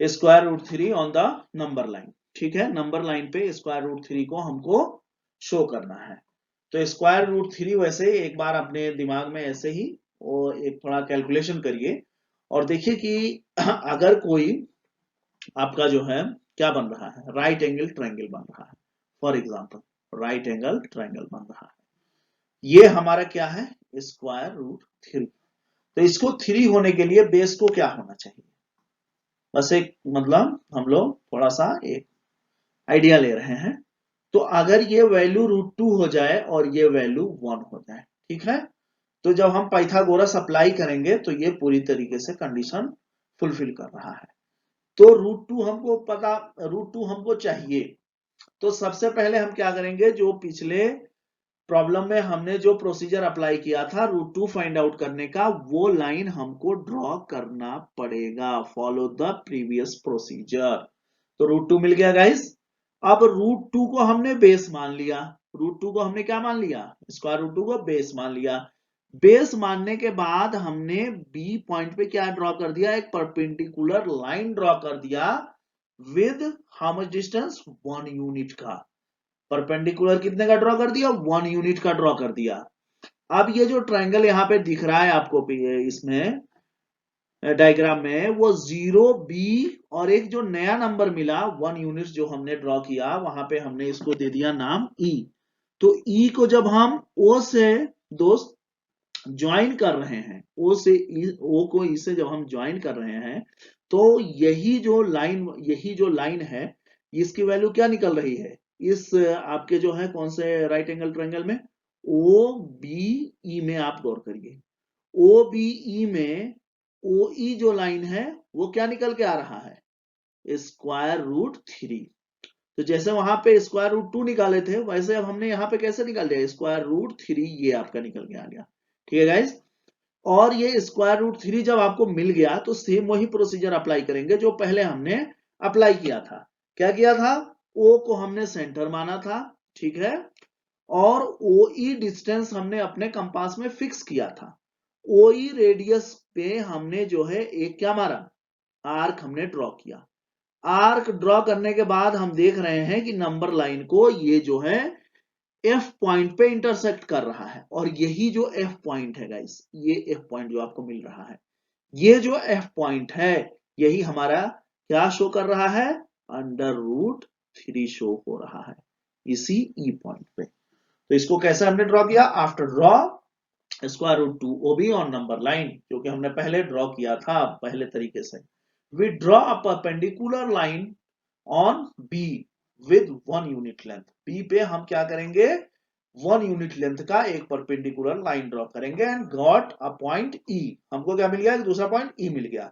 √3 on the number line, ठीक है। नंबर लाइन पे √3 को हमको शो करना है। तो √3 वैसे एक बार अपने दिमाग में ऐसे ही और एक थोड़ा कैलकुलेशन करिए, और देखिए कि अगर कोई आपका जो है क्या बन रहा है, राइट एंगल ट्रायंगल बन रहा है, for example right angle triangle बन रहा है, ये हमारा क्या है, √3। तो इसको 3 होने के लिए बेस को क्या होना चाहिए, बस एक मतलब हम लोग थोड़ा सा एक आइडिया ले रहे हैं। तो अगर ये वैल्यू √2 हो जाए और ये वैल्यू 1 हो जाए, ठीक है, तो जब हम पाइथागोरस अप्लाई करेंगे तो ये पूरी तरीके से कंडीशन फुलफिल कर रहा है। तो √2 हमको पता, √2 हमको चाहिए, तो सबसे पहले हम क्या करेंगे, जो पिछले प्रॉब्लम में हमने जो प्रोसीजर अप्लाई किया था √2 फाइंड आउट करने का, वो लाइन हमको ड्रॉ करना पड़ेगा, फॉलो द प्रीवियस प्रोसीजर। तो √2 मिल गया गाइस। अब √2 को हमने बेस मान लिया, √2 को हमने क्या मान लिया, √2 को बेस मान लिया। बेस मानने के बाद हमने बी पॉइंट पे क्या ड्रॉ कर दिया, एक परपेंडिकुलर लाइन ड्रॉ कर दिया with how much distance, 1 unit का। परपेंडिकुलर कितने का ड्रॉ कर दिया, 1 यूनिट का ड्रॉ कर दिया। अब ये जो ट्रायंगल यहाँ पे दिख रहा है आपको इसमें डायग्राम में, वो 0B और एक जो नया नंबर मिला 1 यूनिट जो हमने ड्रॉ किया, वहां पे हमने इसको दे दिया नाम E। तो E को जब हम O से दोस्त ज्वाइन कर रहे हैं, O से O को E से जब हम ज्वाइन कर रहे हैं, तो यही जो लाइन है, इसकी वैल्यू क्या निकल रही है, इस आपके जो है कौन से राइट एंगल ट्रायंगल में, OBE में आप गौर करिए, OBE में OE जो लाइन है वो क्या निकल के आ रहा है, √3। तो जैसे वहां पे √2 निकाले थे, वैसे अब हमने यहाँ पे कैसे निकाल दिया, √3, ये आपका निकल के आ गया, ठीक है गाइस। और ये स्क्वायर रूट 3 जब आपको मिल गया तो सेम वही प्रोसीजर अप्लाई करेंगे जो पहले हमने अप्लाई किया था। क्या किया था? ओ को हमने सेंटर माना था, ठीक है, और ओ ई डिस्टेंस हमने अपने कंपास में फिक्स किया था। ओ ई रेडियस पे हमने जो है एक क्या मारा, आर्क हमने ड्रॉ किया। आर्क ड्रॉ करने के बाद हम देख रहे हैं कि नंबर लाइन को ये जो है एफ पॉइंट पे इंटरसेक्ट कर रहा है, और यही जो एफ पॉइंट है गाइस, ये एफ पॉइंट जो आपको मिल रहा है, ये जो एफ पॉइंट है, यही हमारा क्या शो कर रहा है, अंडर रूट 3 शो हो रहा है इसी ई पॉइंट पे। तो इसको कैसे हमने ड्रॉ किया? After draw square root 2 O B on number line, जो कि हमने पहले ड्रॉ किया था पहले तरीके से। We draw a perpendicular line on B with 1 unit length. B पे हम क्या करेंगे, 1 यूनिट लेंथ का एक परपेंडिकुलर लाइन ड्रॉ करेंगे and got a point E. हमको क्या मिल गया? दूसरा पॉइंट ई मिल गया।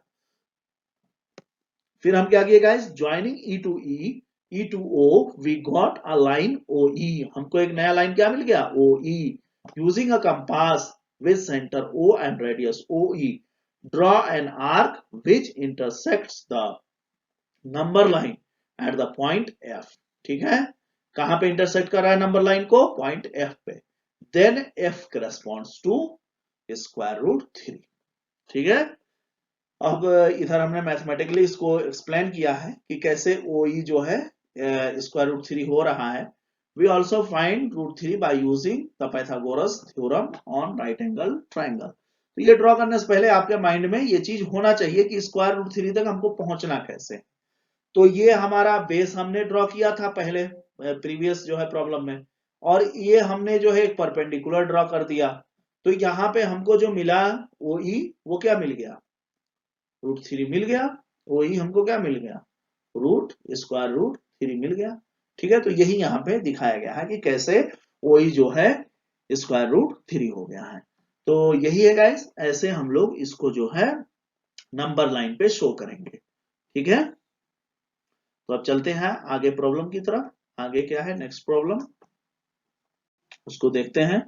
फिर हम क्या किए guys, joining E to E, E to O, we got a line O E. हमको एक नया लाइन क्या मिल गया, O E. Using a compass with centre O and radius O E, draw an arc which intersects the number line at the point F. ठीक है, कहां पे इंटरसेक्ट कर रहा है नंबर लाइन को? पॉइंट एफ पे। Then F corresponds to square root 3। ठीक है, अब इधर हमने मैथमेटिकली इसको एक्सप्लेन किया है कि कैसे ओ ई जो है स्क्वायर रूट 3 हो रहा है। We also find root 3 by using the Pythagoras theorem on right angle triangle. तो ये ड्रॉ करने से पहले आपके माइंड में ये चीज होना चाहिए कि स्क्वायर रूट 3 तक हमको पहुंचना कैसे। तो ये हमारा बेस हमने ड्रॉ किया था पहले प्रीवियस जो है प्रॉब्लम में, और ये हमने जो है एक परपेंडिकुलर ड्रॉ कर दिया। तो यहाँ पे हमको जो मिला ओ ई, वो क्या मिल गया, रूट 3 मिल गया। वही हमको क्या मिल गया, रूट स्क्वायर रूट 3 मिल गया। ठीक है, तो यही यहाँ पे दिखाया गया है कि कैसे वही जो है स्क्वायर रूट 3 हो गया है। तो यही है गाइस, ऐसे हम लोग इसको जो है नंबर लाइन पे शो करेंगे। ठीक है, तो अब चलते हैं आगे प्रॉब्लम की तरफ। आगे क्या है नेक्स्ट प्रॉब्लम, उसको देखते हैं।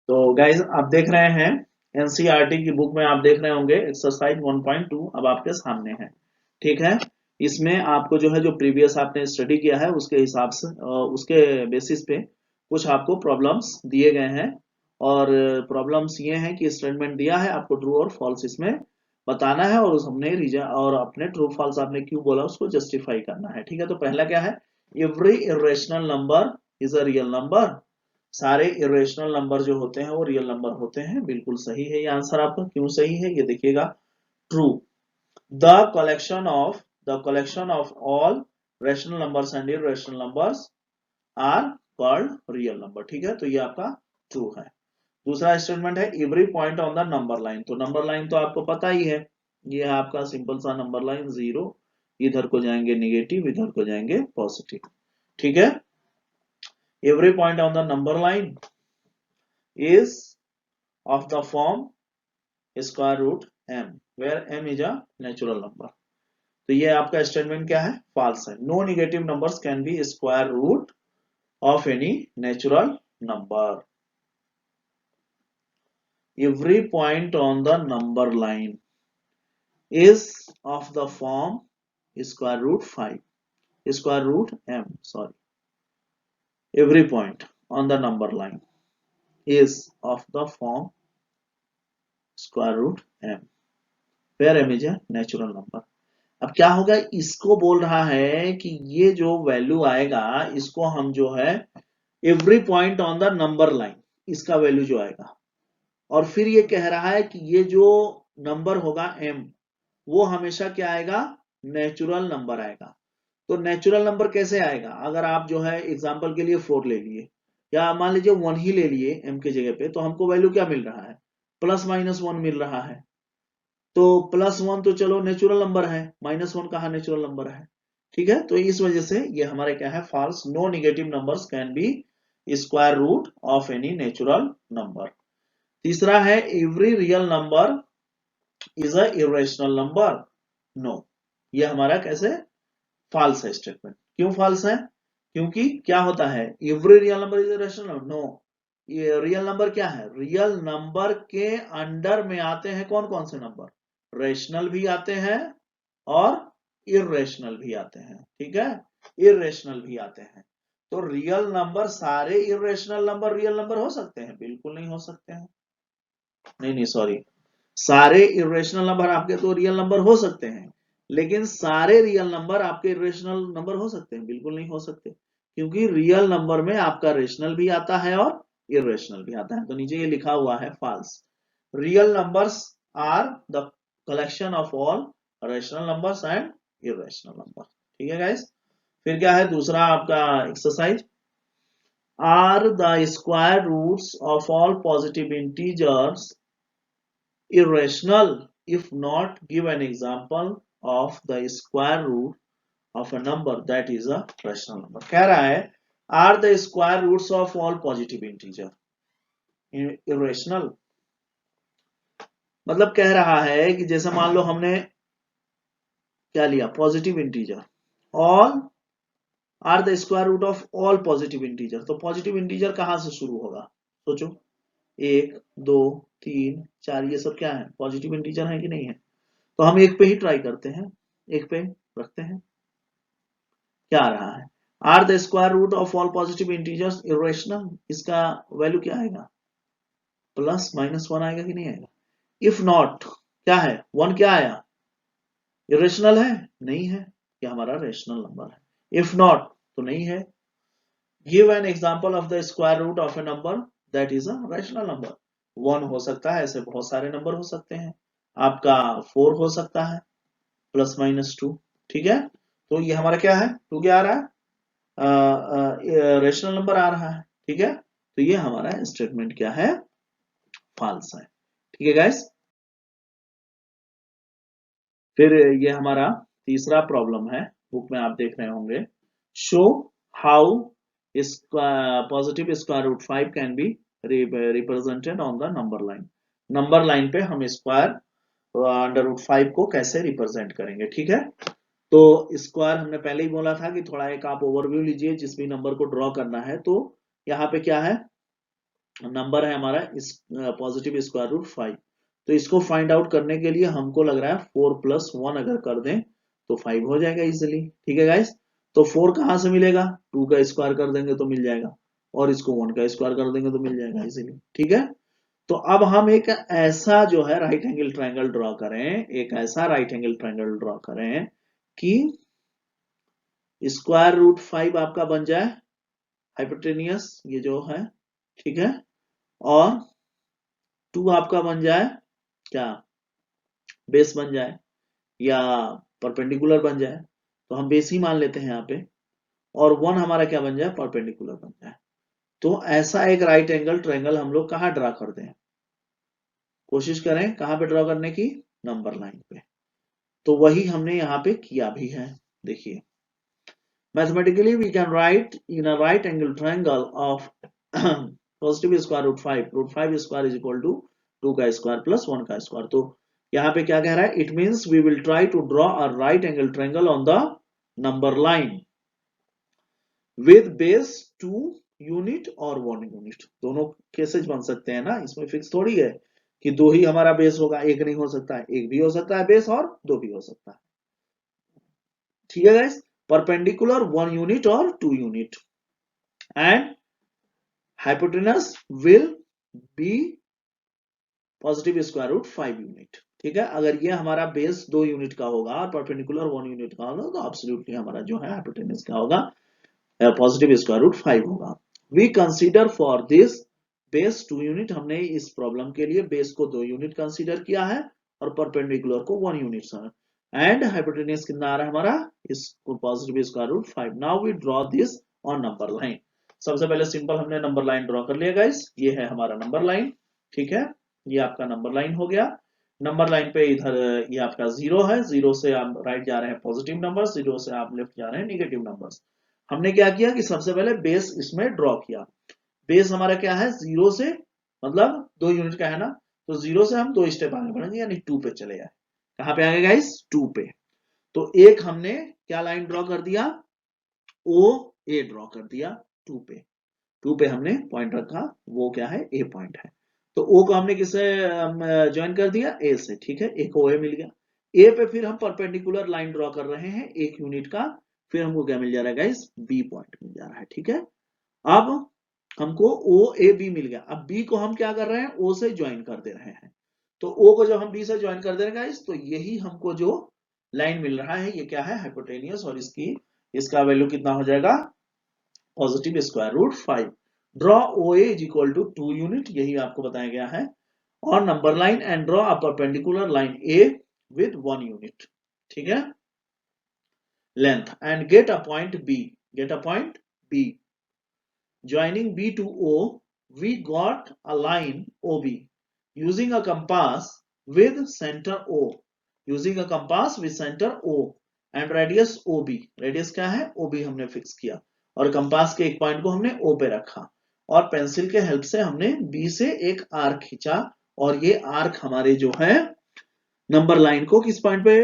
तो गाइस आप देख रहे हैं एनसीईआरटी की बुक में, आप देख रहे होंगे एक्सरसाइज 1.2 अब आपके सामने है। ठीक है, इसमें आपको जो है जो प्रीवियस आपने स्टडी किया है उसके हिसाब से उसके बेसिस पे कुछ आपको प्रॉब्लम्स दिए गए हैं, और प्रॉब्लम्स ये हैं कि स्टेटमेंट दिया है आपको ट्रू और फॉल्स इसमें बताना है, और उस हमने रीजन और अपने ट्रू फॉल्स आपने क्यों बोला उसको जस्टिफाई करना है। ठीक है, तो पहला क्या है, every irrational number is a real number. सारे इरेशनल नंबर जो होते हैं वो रियल नंबर होते हैं। बिल्कुल सही है ये आंसर आपका। क्यों सही है ये देखिएगा, true. The collection of all rational numbers and irrational numbers are called real number. ठीक है, तो ये आपका ट्रू है। दूसरा स्टेटमेंट है every point on the number line. तो नंबर लाइन तो आपको पता ही है, ये है आपका सिंपल सा नंबर लाइन, 0 इधर को जाएंगे नेगेटिव, इधर को जाएंगे पॉजिटिव। ठीक है, every point on the number line is of the form square root m, where m is a natural number। तो ये आपका स्टेटमेंट क्या है, फॉल्स है। No negative numbers can be square root of any natural number. Every point on the number line is of the form square root 5, square root m, sorry। every point on the number line is of the form square root m, where m is a natural number। अब क्या होगा, इसको बोल रहा है कि ये जो वैल्यू आएगा इसको हम जो है every point on the number line, इसका वैल्यू जो आएगा, और फिर ये कह रहा है कि ये जो नंबर होगा m, वो हमेशा क्या आएगा, नेचुरल नंबर आएगा। तो नेचुरल नंबर कैसे आएगा, अगर आप जो है एग्जांपल के लिए 4 ले लिए, या मान लीजिए 1 ही ले लिए m के जगह पे, तो हमको वैल्यू क्या मिल रहा है, +-1 मिल रहा है। तो +1 तो चलो नेचुरल नंबर है, -1 कहाँ नेचुरल नंबर है। ठीक है, तो इस वजह से ये हमारे क्या है, false. No negative numbers can be square root of any natural number. तीसरा है every real number is a irrational number. No, ये हमारा कैसे फॉल्स है स्टेटमेंट। क्यों फॉल्स है, क्योंकि क्या होता है, every real number is rational number, no. ये रियल नंबर क्या है, रियल नंबर के अंडर में आते हैं कौन कौन से नंबर, रेशनल भी आते हैं और इरेशनल भी आते हैं, ठीक है, इरेशनल भी आते हैं। तो रियल नंबर सारे इरेशनल नंबर रियल नंबर हो सकते हैं, बिल्कुल नहीं हो सकते हैं, नहीं सॉरी, सारे इरेशनल नंबर आपके तो रियल नंबर हो सकते हैं, लेकिन सारे रियल नंबर आपके इरेशनल नंबर हो सकते हैं, बिल्कुल नहीं हो सकते, क्योंकि रियल नंबर में आपका रेशनल भी आता है और इरेशनल भी आता है। तो नीचे ये लिखा हुआ है false, real numbers are the collection of all rational numbers and irrational number, ठीक है गाइस। फिर क्या है दूसरा आपका exercise, are the square roots of all positive integers irrational, if not, give an example of the square root of a number that is a rational number। कह रहा है are the square roots of all positive integer irrational, मतलब कह रहा है कि जैसे मान लो हमने क्या लिया, positive integer, all are the square root of all positive integer, तो पॉजिटिव इंटीजर कहां से शुरू होगा, सोचो, 1 2 3 4, ये सब क्या है, पॉजिटिव इंटीजर है कि नहीं है। तो हम एक पे ही ट्राई करते हैं, एक पे रखते हैं, क्या आ रहा है, are the square root of all positive integers irrational, इसका वैल्यू क्या आएगा, प्लस माइनस वन आएगा कि नहीं आएगा। इफ नॉट क्या है, वन क्या आया, इरेशनल है, नहीं है, ये हमारा रेशनल नंबर है। इफ नॉट तो नहीं है। Give an example of the square root of a number that is a rational number, one हो सकता है, ऐसे बहुत सारे नंबर हो सकते हैं, आपका 4 हो सकता है, प्लस माइनस 2, ठीक है। तो ये हमारा क्या है, 2 क्या आ रहा है, रेशनल नंबर आ रहा है, ठीक है। तो ये हमारा स्टेटमेंट क्या है, फॉल्स है, ठीक है गाइस। फिर ये हमारा तीसरा प्रॉब्लम है, बुक में आप देख रहे होंगे, show how positive square root 5 can be represented on the number line, number line पे हम स्क्वायर अंडर रूट 5 को कैसे रिप्रेजेंट करेंगे, ठीक है। तो स्क्वायर हमने पहले ही बोला था कि थोड़ा एक आप ओवरव्यू लीजिए, जिस भी नंबर को ड्रॉ करना है। तो यहाँ पे क्या है, नंबर है हमारा इस पॉजिटिव स्क्वायर रूट 5, तो इसको फाइंड आउट करने के लिए हमको लग रहा है 4 प्लस 1 अगर कर दें तो 5 हो जाएगा इजिली, ठीक है गाइस। तो 4 कहां से मिलेगा, 2 का स्क्वायर कर देंगे तो मिल जाएगा, और इसको 1 का स्क्वायर कर देंगे तो मिल जाएगा इजिली, ठीक है। तो अब हम एक ऐसा जो है राइट एंगल ट्रायंगल ड्रॉ करें, एक ऐसा राइट एंगल ट्रायंगल ड्रॉ करें कि स्क्वायर रूट 5 आपका बन जाए हाइपोटेनियस, ये जो है, ठीक है, और 2 आपका बन जाए क्या, बेस बन जाए या परपेंडिकुलर बन जाए, तो हम बेस ही मान लेते हैं यहाँ पे, और 1 हमारा क्या बन जाए, परपेंडिकुलर बन जाए। तो ऐसा एक राइट एंगल ट्रायंगल हम लोग कहाँ ड्रा करते हैं, कोशिश करें कहाँ पे ड्रॉ करने की, नंबर लाइन पे। तो वही हमने यहाँ पे किया भी है, देखिए, mathematically we can write in a right angle triangle of positive square root 5, root 5 square is equal to 2 का स्क्वायर प्लस 1 का स्क्वायर। तो यहाँ पे क्या कह रहा है, it means we will try to draw a right angle triangle on the number line with base 2 unit और 1 यूनिट, दोनों केसेज बन सकते हैं ना, इसमें फिक्स थोड़ी है कि 2 ही हमारा बेस होगा, एक नहीं हो सकता है, एक भी हो सकता है बेस और 2 भी हो सकता है, ठीक है गाइस। परपेंडिकुलर 1 यूनिट और 2 unit, and hypotenuse will be positive square root 5 unit, ठीक है। अगर ये हमारा बेस 2 यूनिट का होगा और परपेंडिकुलर 1 यूनिट का होगा, तो एब्सोल्युटली हमारा जो है हाइपोटेनस क्या होगा, पॉजिटिव स्क्वायर रूट 5 होगा। We consider for this base 2 unit, हमने इस प्रॉब्लम के लिए बेस को 2 यूनिट कंसीडर किया है और परपेंडिकुलर को 1 यूनिट, एंड हाइपोटेनस कितना आ रहा है हमारा, इसको positive square root 5। Now we draw this on number line. सबसे पहले सिंपल हमने नंबर लाइन ड्रॉ कर लिया गाइस, ये है हमारा नंबर लाइन, ठीक है, ये आपका नंबर लाइन हो गया। नंबर लाइन पे इधर ये आपका 0 है, 0 से आप राइट जा रहे हैं पॉजिटिव नंबर, 0 से आप लेफ्ट जा रहे हैं निगेटिव नंबर्स। हमने क्या किया कि सबसे पहले बेस इसमें ड्रॉ किया, बेस हमारा क्या है 0 से, मतलब 2 यूनिट का है ना, तो 0 से हम 2 स्टेप आगे बढ़ेंगे, यानी 2 पे चले जाए। कहां पे आगे गाइस, 2 पे। तो एक हमने क्या लाइन ड्रॉ कर दिया, ओ ए ड्रॉ कर दिया 2 पे हमने पॉइंट रखा, वो क्या है, ए पॉइंट है। तो ओ को हमने किससे ज्वाइन कर दिया, ए से, ठीक है, ए को ए मिल गया। ए पे फिर हम परपेंडिकुलर लाइन ड्रॉ कर रहे हैं 1 यूनिट का, फिर हमको क्या मिल जा रहा है गाइस, बी पॉइंट मिल जा रहा है, ठीक है। अब हमको ओ ए बी मिल गया, अब बी को हम क्या कर रहे हैं, ओ से ज्वाइन कर दे रहे हैं। तो ओ को जब हम बी से ज्वाइन कर दे रहे हैं गाइस, तो यही हमको जो लाइन मिल रहा है ये क्या है, हाइपोटेनियस, और इसका वैल्यू कितना हो जाएगा, positive square root 5। Draw O A is equal to 2 unit, यही आपको बताया गया है, और number line and draw a perpendicular line A with 1 unit, ठीक है, length, and get a point B. Joining B to O, we got a line OB using a compass with center O, and radius OB, radius क्या है, OB हमने fix किया, और compass के एक point को हमने O पे रखा, और पेंसिल के हेल्प से हमने B से एक आर्क खींचा, और ये आर्क हमारे जो है नंबर लाइन को किस पॉइंट पे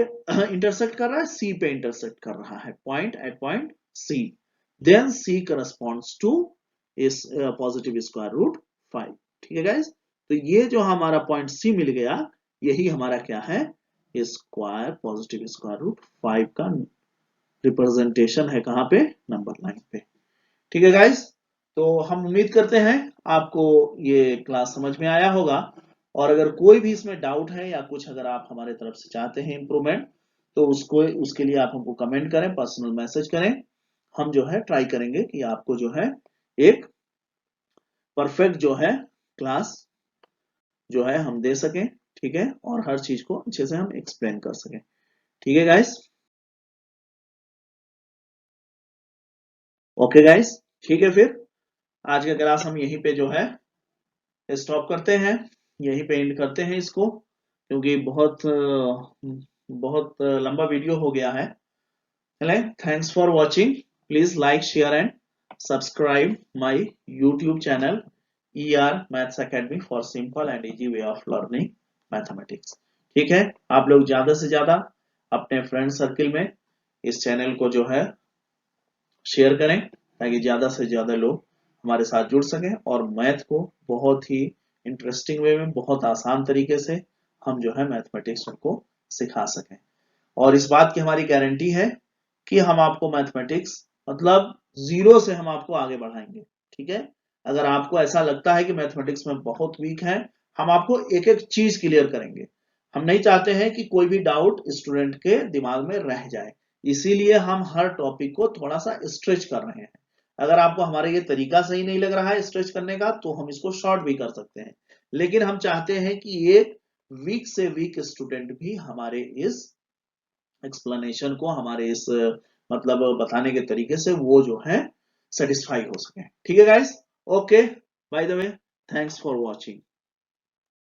इंटरसेक्ट कर रहा है, C पे इंटरसेक्ट कर रहा है, point C, then C corresponds to इस पॉजिटिव स्क्वायर रूट 5, ठीक है गाइस। तो ये जो हमारा पॉइंट सी मिल गया, यही हमारा क्या है, स्क्वायर पॉजिटिव स्क्वायर रूट 5 का रिप्रेजेंटेशन है, कहां पे, नंबर लाइन पे, ठीक है गाइस। तो हम उम्मीद करते हैं आपको ये क्लास समझ में आया होगा, और अगर कोई भी इसमें डाउट है या कुछ अगर आप हमारे तरफ से चाहते हैं इंप्रूवमेंट, तो उसके लिए आप हमको कमेंट करें, पर्सनल मैसेज करें, हम जो है ट्राई करेंगे कि आपको जो है एक परफेक्ट जो है क्लास जो है हम दे सकें, ठीक है, और हर चीज को अच्छे से हम एक्सप्लेन कर सकें, ठीक है गाइस। ओके गाइस, ठीक है, फिर आज का क्लास हम यहीं पे जो है स्टॉप करते हैं, यहीं पे एंड करते हैं इसको, क्योंकि बहुत लंबा वीडियो हो गया है। चले, thanks for watching, please like share and subscribe my YouTube channel ER maths academy for simple and easy way of learning mathematics, ठीक है। आप लोग ज्यादा से ज्यादा अपने फ्रेंड सर्किल में इस चैनल को जो है शेयर करें, ताकि ज्यादा से ज्यादा लोग हमारे साथ जुड़ सकें, और मैथ को बहुत ही इंटरेस्टिंग वे में, बहुत आसान तरीके से हम जो है मैथमेटिक्स को सिखा सकें। और इस बात की हमारी गारंटी है कि हम आपको मैथमेटिक्स मतलब जीरो से हम आपको आगे बढ़ाएंगे, ठीक है। अगर आपको ऐसा लगता है कि मैथमेटिक्स में बहुत वीक है, हम आपको एक एक चीज क्लियर करेंगे। हम नहीं चाहते हैं कि कोई भी डाउट स्टूडेंट के दिमाग में रह जाए, इसीलिए हम हर टॉपिक को थोड़ा सा स्ट्रेच कर रहे हैं। अगर आपको हमारा ये तरीका सही नहीं लग रहा है स्ट्रेच करने का, तो हम इसको शॉर्ट भी कर सकते हैं, लेकिन हम चाहते हैं कि एक वीक से वीक स्टूडेंट भी हमारे इस एक्सप्लेनेशन को, हमारे इस मतलब बताने के तरीके से वो जो है सेटिस्फाई हो सके, ठीक है guys. Okay, by the way, thanks for watching.